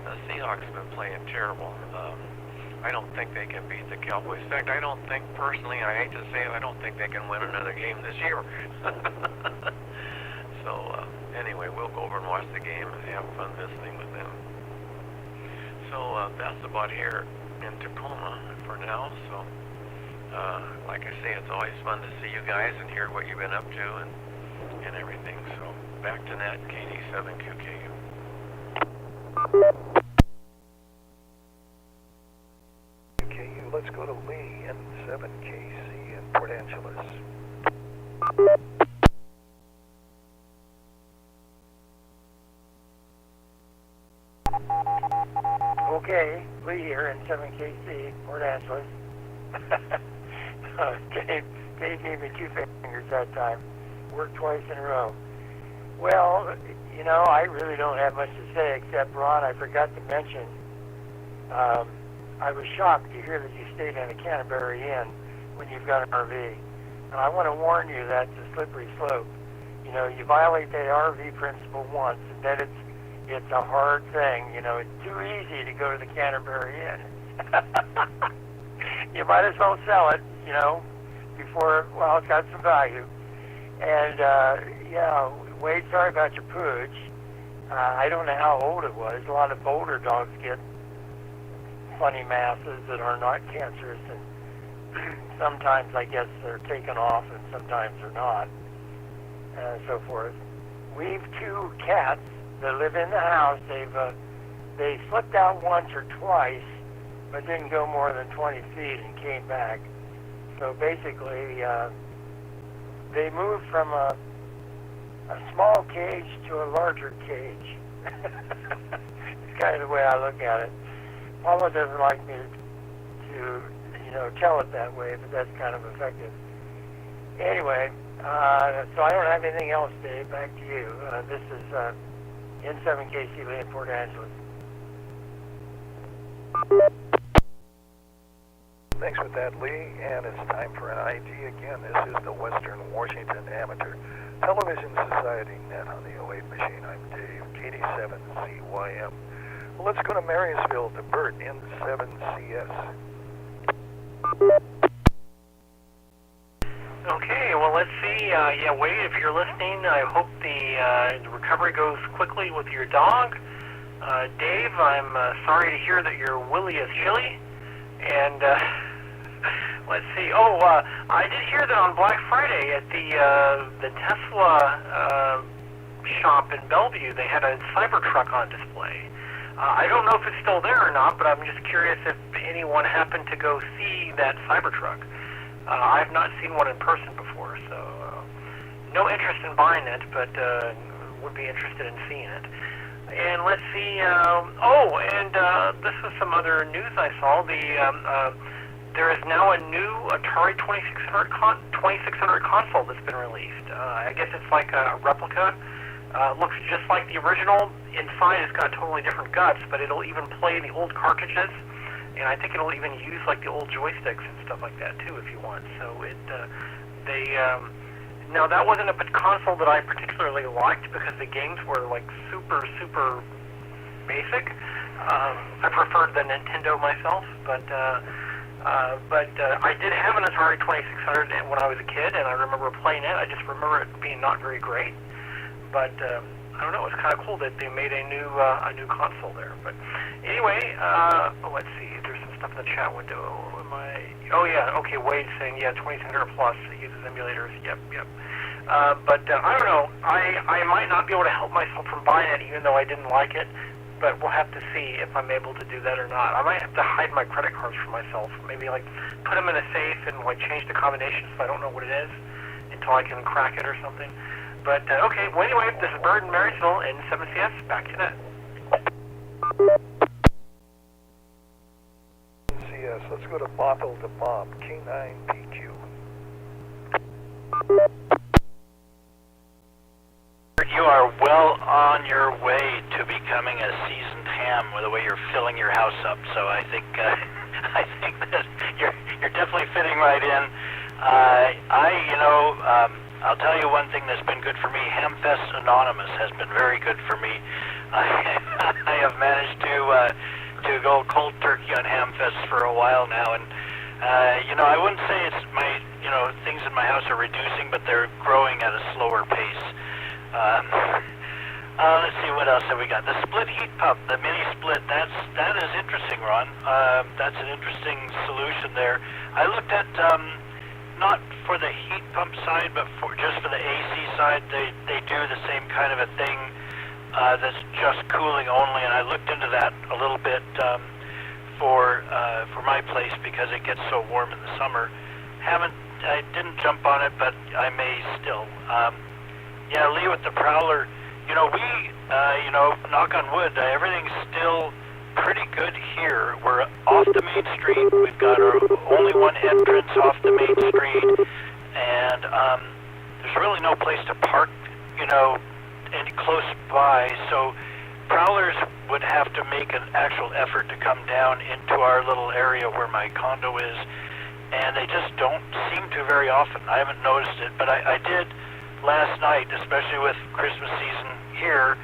C: The Seahawks have been playing terrible. I don't think they can beat the Cowboys. In fact, I don't think, personally, I hate to say it, I don't think they can win another game this year. So anyway, we'll go over and watch the game and have fun visiting with them. So that's about here in Tacoma for now. So like I say, it's always fun to see you guys and hear what you've been up to and everything. So back to net, KD7QKU.
A: KU, let's go to Lee, N7KC in Port Angeles.
D: Okay, Lee here in 7KC, Port Angeles. Dave gave me 2 fingers that time. Worked twice in a row. Well, you know, I really don't have much to say except, Ron, I forgot to mention, I was shocked to hear that you stayed in a Canterbury Inn when you've got an RV. And I want to warn you that's a slippery slope. You know, you violate the RV principle once, and then it's a hard thing. You know, it's too easy to go to the Canterbury Inn. You might as well sell it, you know, before, well, it's got some value. And, yeah, Wade, sorry about your pooch. I don't know how old it was. A lot of older dogs get funny masses that are not cancerous, and sometimes I guess they're taken off and sometimes they're not, and so forth. We've 2 cats that live in the house. They slipped out once or twice, but didn't go more than 20 feet and came back. So basically, they moved from a small cage to a larger cage. It's kind of the way I look at it. Paula doesn't like me to tell it that way, but that's kind of effective. Anyway, so I don't have anything else, Dave. Back to you. This is N7KC Lee in Port Angeles.
A: Thanks for that, Lee, and it's time for an ID again. This is the Western Washington Amateur Television Society net on the 08 machine. I'm Dave, WW7ATS. Well, let's go to Marysville to Bert, N7CS.
E: Okay, well, let's see. Wade, if you're listening, I hope the recovery goes quickly with your dog. Dave, I'm sorry to hear that your willy is chilly. And let's see. I did hear that on Black Friday at the Tesla shop in Bellevue, they had a Cybertruck on display. I don't know if it's still there or not, but I'm just curious if anyone happened to go see that Cybertruck. I've not seen one in person before, so no interest in buying it, but would be interested in seeing it. And let's see. This was some other news I saw. There is now a new Atari 2600 console that's been released. I guess it's like a replica. Looks just like the original. Inside, it's got totally different guts, but it'll even play the old cartridges. And I think it'll even use like the old joysticks and stuff like that too, if you want. So now that wasn't a console that I particularly liked because the games were like super basic. I preferred the Nintendo myself, but I did have an Atari 2600 when I was a kid, and I remember playing it. I just remember it being not very great, but I don't know. It was kind of cool that they made a new console there. But anyway, let's see. There's some stuff in the chat window. Okay. Wade's saying 2600 plus uses emulators. Yep. But I don't know. I might not be able to help myself from buying it, even though I didn't like it. But we'll have to see if I'm able to do that or not. I might have to hide my credit cards for myself. Maybe like put them in a safe and like change the combination so I don't know what it is until I can crack it or something. But okay. Well, anyway, this is Bird in Marysville in 7CS. Back to that.
A: CS. Let's go to Bothell to Bob, K9PQ.
F: You are well on your way to becoming a seasoned ham with the way you're filling your house up. So I think that you're definitely fitting right in. I'll tell you one thing that's been good for me. Hamfest Anonymous has been very good for me. I have managed to go cold turkey on Hamfest for a while now, and I wouldn't say it's my things in my house are reducing, but they're growing at a slower pace. Let's see, what else have we got? The split heat pump, the mini split, that is interesting, Ron. That's an interesting solution there. I looked at, not for the heat pump side, but just for the AC side, they do the same kind of a thing that's just cooling only, and I looked into that a little bit for my place because it gets so warm in the summer. I didn't jump on it, but I may still. Lee, with the Prowler, knock on wood, everything's still pretty good here. We're off the main street. We've got our only one entrance off the main street, and there's really no place to park, any close by. So Prowlers would have to make an actual effort to come down into our little area where my condo is, and they just don't seem to very often. I haven't noticed it, but I did last night, especially with Christmas season here.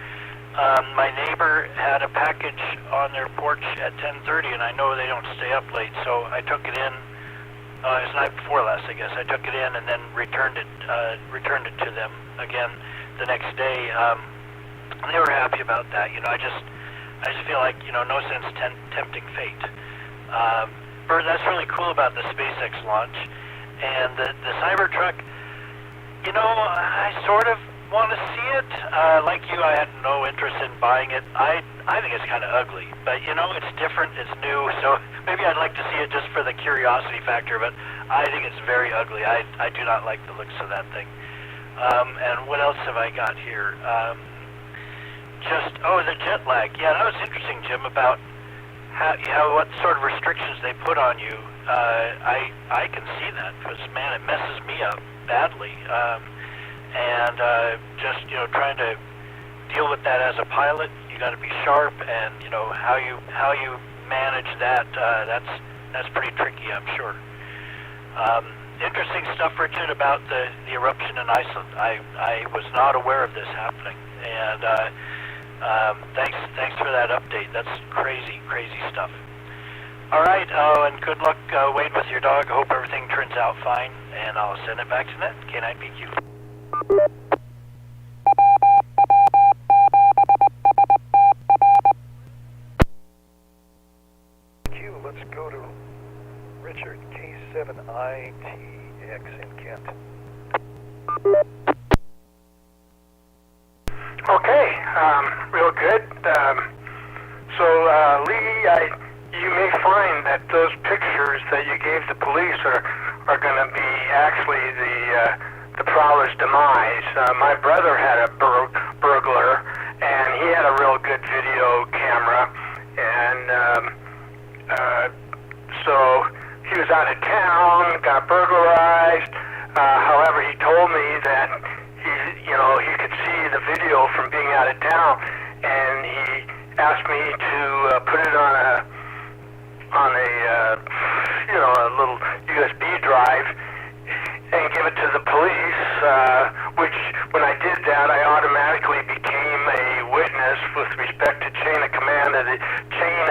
F: My neighbor had a package on their porch at 10:30, and I know they don't stay up late, so I took it in. It was the night before last, I guess. I took it in and then returned it to them again the next day. And they were happy about that. I just feel like no sense tempting fate. Bert, that's really cool about the SpaceX launch. And the Cybertruck, you know, I sort of want to see it. Like you, I had no interest in buying it. I think it's kind of ugly, but you know, it's different, it's new, so maybe I'd like to see it just for the curiosity factor, but I think it's very ugly. I do not like the looks of that thing. And what else have I got here? The jet lag. Yeah, that was interesting, Jim, about what sort of restrictions they put on you. I can see that, because, man, it messes me up badly. Just, you know, trying to deal with that as a pilot, you got to be sharp, and you know how you manage that. That's pretty tricky, I'm sure. Interesting stuff, Richard, about the eruption in Iceland. I was not aware of this happening, and thanks for that update. That's crazy stuff. All right, and good luck, Wade, with your dog. I hope everything turns out fine, and I'll send it back to Net. K9PQ.
A: Let's go to Richard, K7ATS in Kent.
G: Okay, real good. Lee, you may find that those pictures that you gave the police are going to be actually the prowler's demise. My brother had a burglar, and he had a real good video camera, and so he was out of town, got burglarized. However, he told me that he could see the video from being out of town, and he asked me to put it on a little USB drive and give it to the police. Which, when I did that, I automatically became a witness with respect to chain of command of the chain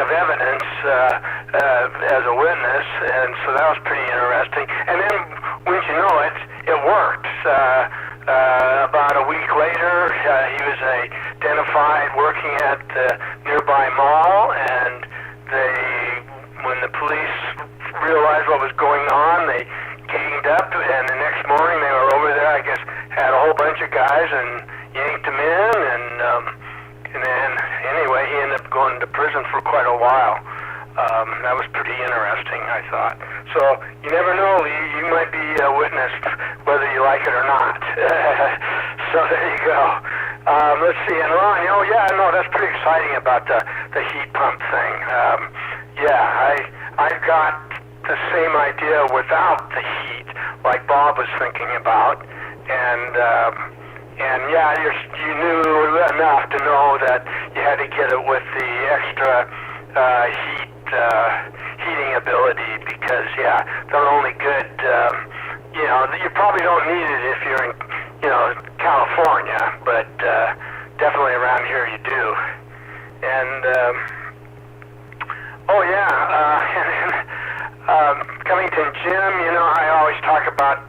G: of evidence as a witness, and so that was pretty interesting. And then, wouldn't you know it, it worked. About a week later, he was identified working at the nearby mall, and when the police realized what was going on, they ganged up, and the next morning they were over there, I guess, had a whole bunch of guys and yanked him in, and then, anyway, he ended up going to prison for quite a while. That was pretty interesting, I thought. So, you never know, Lee, you might be a witness whether you like it or not. So, there you go. Let's see, and Ron, that's pretty exciting about the heat pump thing. I've got the same idea without the heat, like Bob was thinking about, and you knew enough to know that you had to get it with the extra heating ability, because they're only good. You probably don't need it if you're in California, but definitely around here you do. And Covington Jim, I always talk about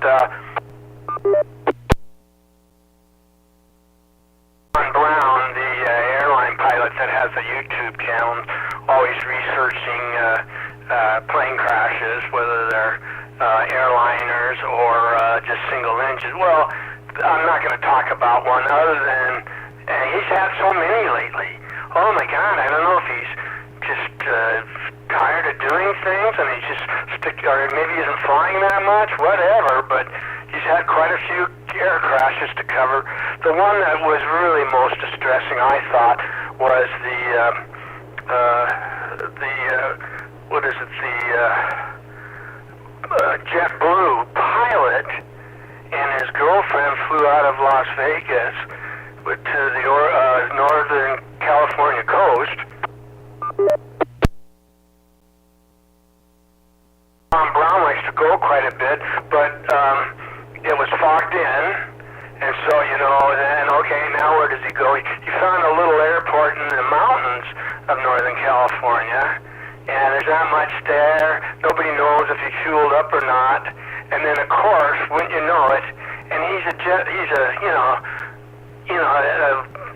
G: Brown, the airline pilot that has a YouTube channel, always researching plane crashes, whether they're airliners or just single engine. Well, I'm not going to talk about one other than he's had so many lately. Oh my God, I don't know if he's just tired of doing things and he's just or maybe he isn't flying that much, whatever, but he's had quite a few air crashes to cover. The one that was really most distressing, I thought, was the JetBlue pilot and his girlfriend flew out of Las Vegas to the northern California coast. Tom Brown likes to go quite a bit, but it was fogged in, and so, then, okay, now where does he go? He found a little airport in the mountains of Northern California, and there's not much there. Nobody knows if he fueled up or not. And then, of course, wouldn't you know it, and he's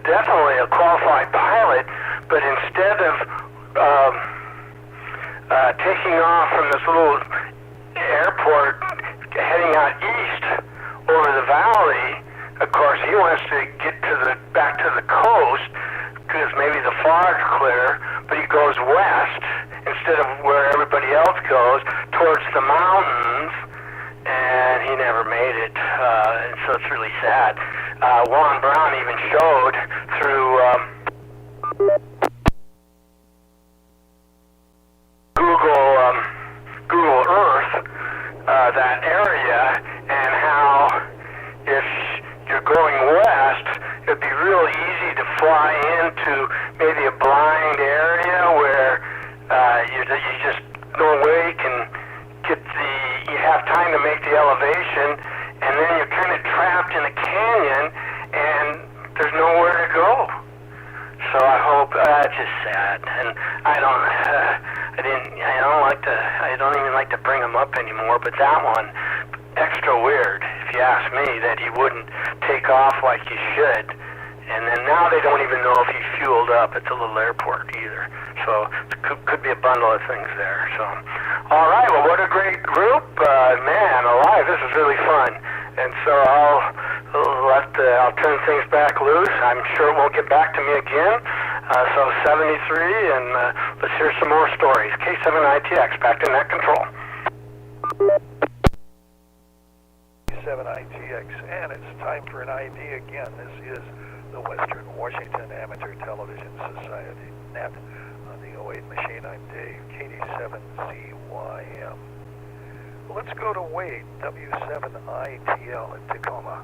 G: definitely a qualified pilot, but instead of taking off from this little airport, heading out east over the valley. Of course, he wants to get back to the coast because maybe the fog's clear, but he goes west instead of where everybody else goes, towards the mountains, and he never made it, and so it's really sad. Warren Brown even showed through Google Earth that area, and how if you're going west, it'd be real easy to fly into maybe a blind area where you just no way can you have time to make the elevation, and then you're kind of trapped in a canyon, and there's nowhere to go. So I hope it's just sad, and I don't even like to bring him up anymore. But that one, extra weird, if you ask me, that he wouldn't take off like he should. And then now they don't even know if he fueled up at the little airport either. So it could be a bundle of things there. So, all right, well, what a great group, man, alive. This is really fun. And so I'll turn things back loose. I'm sure it won't get back to me again. So 73, and let's hear some more stories. K7ITX, back to net control.
A: K7ITX, and it's time for an ID again. This is the Western Washington Amateur Television Society net on the 08 machine. I'm Dave, KD7CYM. Let's go to Wade, W7ITL in Tacoma.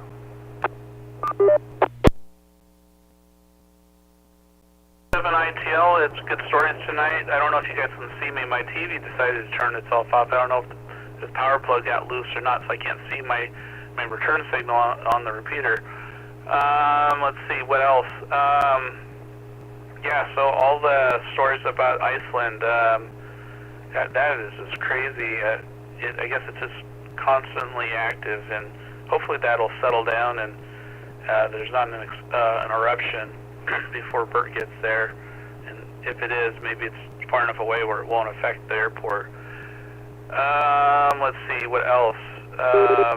H: ITL, it's good stories tonight. I don't know if you guys can see me. My TV decided to turn itself off. I don't know if this power plug got loose or not, so I can't see my return signal on the repeater. Let's see, what else? Yeah, so all the stories about Iceland, that is just crazy. I guess it's just constantly active, and hopefully that'll settle down and there's not an eruption before Bert gets there. And if it is, maybe it's far enough away where it won't affect the airport. Let's see, what else? Yeah,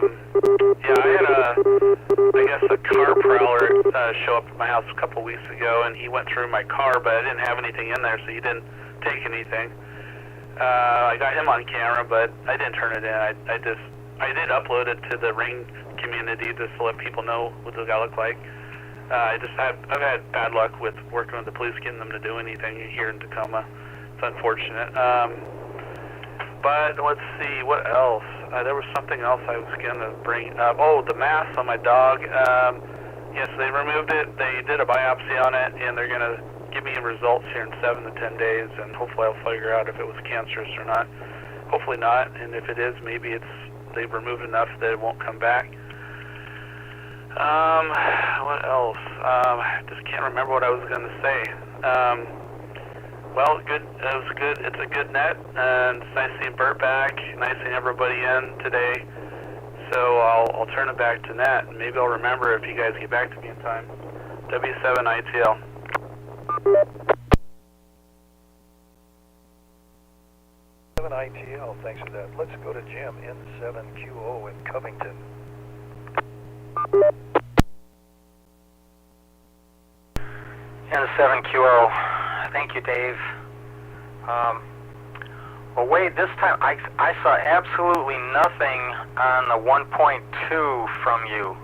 H: I had a car prowler show up at my house a couple weeks ago, and he went through my car, but I didn't have anything in there, so he didn't take anything. I got him on camera, but I didn't turn it in. I did upload it to the Ring community just to let people know what the guy looked like. I've had bad luck with working with the police, getting them to do anything here in Tacoma. It's unfortunate. But let's see, what else? There was something else I was going to bring up. Oh, the mass on my dog. Yes, they removed it. They did a biopsy on it, and they're going to give me results here in 7 to 10 days, and hopefully I'll figure out if it was cancerous or not. Hopefully not, and if it is, maybe they've removed enough that it won't come back. What else? I just can't remember what I was going to say. Well, good. It was good. It's a good net, and it's nice seeing Bert back. Nice seeing everybody in today. So I'll turn it back to net, and maybe I'll remember if you guys get back to me in time. W7ITL.
A: ITL, thanks for that. Let's go to Jim, N7QO in Covington.
I: N7QO, thank you, Dave. Well, Wade, this time I saw absolutely nothing on the 1.2 from you.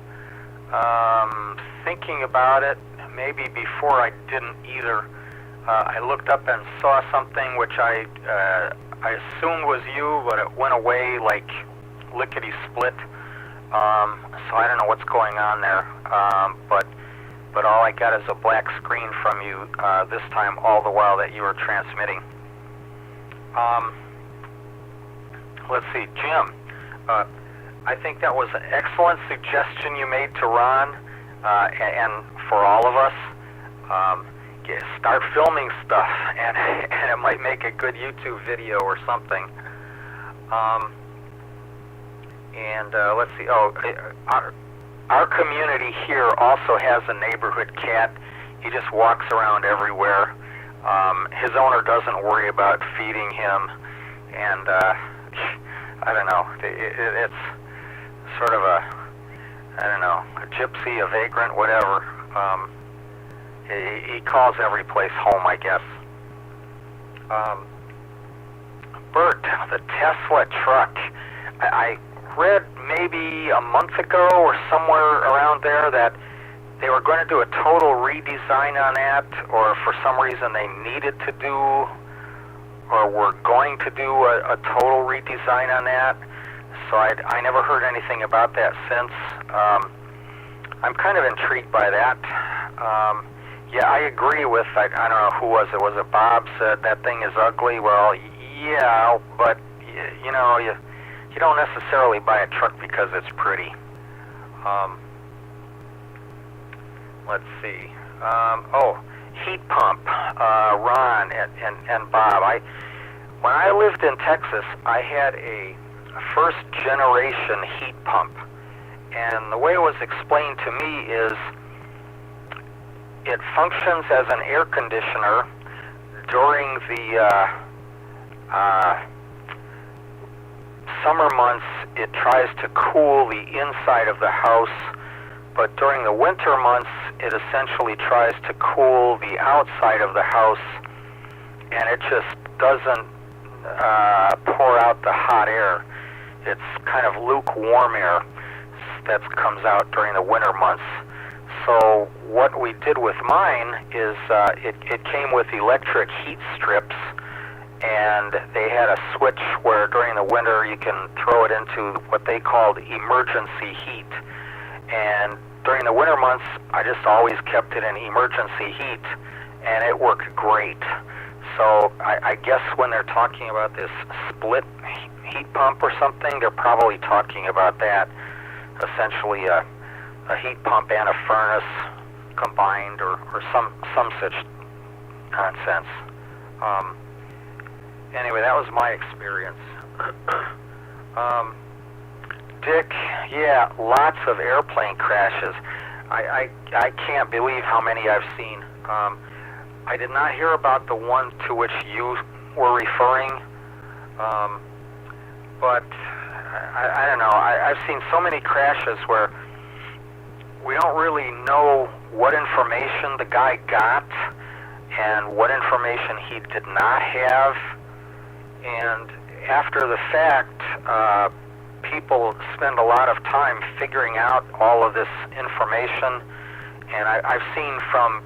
I: Thinking about it, maybe before I didn't either. I looked up and saw something which I assumed was you, but it went away like lickety-split. So I don't know what's going on there. But all I got is a black screen from you this time, all the while that you were transmitting. Let's see, Jim. I think that was an excellent suggestion you made to Ron and for all of us. Start filming stuff, and it might make a good YouTube video or something. Let's see. Oh, our community here also has a neighborhood cat. He just walks around everywhere. His owner doesn't worry about feeding him. and I don't know. It's sort of a, I don't know, a gypsy, a vagrant, whatever. He calls every place home, I guess. Bert, the Tesla truck. I read maybe a month ago or somewhere around there that they were going to do a total redesign on that, or for some reason they needed to do, or were going to do a total redesign on that. So I never heard anything about that since. I'm kind of intrigued by that. Yeah, I agree with, I don't know who was it Bob said that thing is ugly? Well, yeah, but you know, you don't necessarily buy a truck because it's pretty. Let's see. Heat pump. Ron and Bob. When I lived in Texas, I had a first generation heat pump, and the way it was explained to me is it functions as an air conditioner during the summer months. It tries to cool the inside of the house, but during the winter months it essentially tries to cool the outside of the house, and it just doesn't pour out the hot air. It's kind of lukewarm air that comes out during the winter months. So what we did with mine is it came with electric heat strips, and they had a switch where during the winter you can throw it into what they called emergency heat. And during the winter months, I just always kept it in emergency heat, and it worked great. So I guess when they're talking about this split heat pump or something, they're probably talking about that, essentially a heat pump and a furnace combined, or some such nonsense. Anyway, that was my experience. Dick, yeah, lots of airplane crashes. I can't believe how many I've seen. I did not hear about the one to which you were referring, but I don't know. I've seen so many crashes where we don't really know what information the guy got and what information he did not have. And after the fact, people spend a lot of time figuring out all of this information. And I've seen from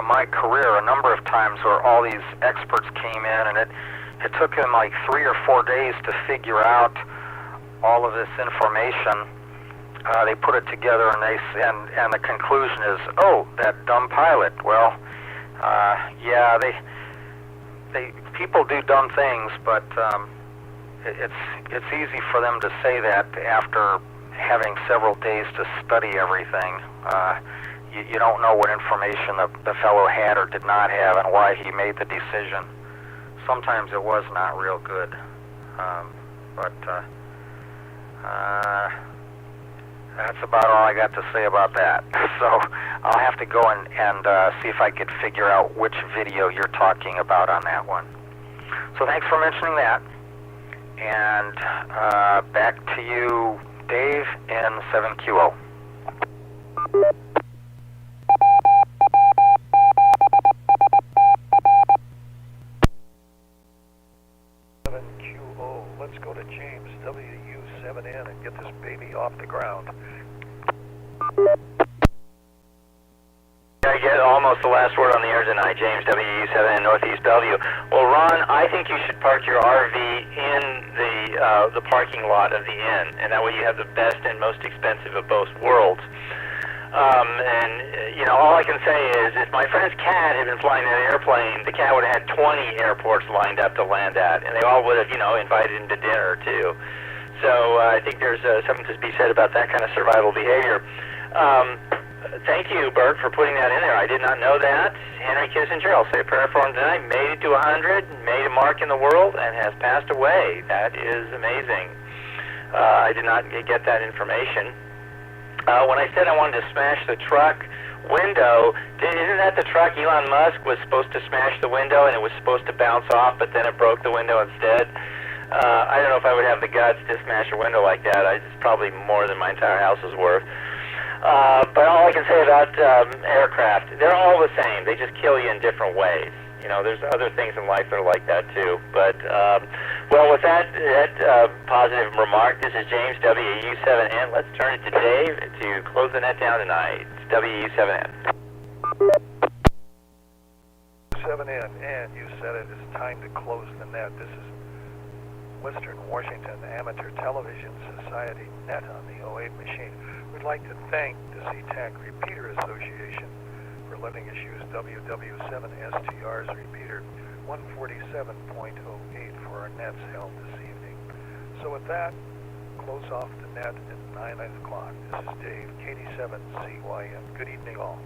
I: my career a number of times where all these experts came in, and it took them like 3 or 4 days to figure out all of this information. They put it together, and the conclusion is, oh, that dumb pilot. Well, yeah, people do dumb things, but it's easy for them to say that after having several days to study everything. You don't know what information the fellow had or did not have and why he made the decision. Sometimes it was not real good, but that's about all I got to say about that. So I'll have to go and see if I could figure out which video you're talking about on that one. So thanks for mentioning that. And back to you, Dave, in 7QO.
A: Let's go to James, WW7N, and get this baby off the ground.
B: I get almost the last word on the air tonight. James, WW7N, Northeast Bellevue. Well, Ron, I think you should park your RV in the parking lot of the inn, and that way you have the best and most expensive of both worlds. And, you know, all I can say is if my friend's cat had been flying that airplane, the cat would have had 20 airports lined up to land at, and they all would have, you know, invited him to dinner, too. So I think there's something to be said about that kind of survival behavior. Thank you, Bert, for putting that in there. I did not know that. Henry Kissinger, I'll say a prayer for him tonight, made it to 100, made a mark in the world, and has passed away. That is amazing. I did not get that information. When I said I wanted to smash the truck, window, isn't that the truck Elon Musk was supposed to smash the window and it was supposed to bounce off, but then it broke the window instead? I don't know if I would have the guts to smash a window like that. It's probably more than my entire house is worth. But all I can say about aircraft, they're all the same. They just kill you in different ways. You know, there's other things in life that are like that too. But, well, with that positive remark, this is James, WW7N. Let's turn it to Dave to close the net down tonight. It's WW7N.
A: 7N, and you said it is time to close the net. This is Western Washington Amateur Television Society net on the 08 machine. We'd like to thank the SeaTac Repeater Association for letting us use WW7STR's repeater 147.08 for our nets held this evening. So with that, close off the net at 9 o'clock. This is Dave, KD7CYM. Good evening all.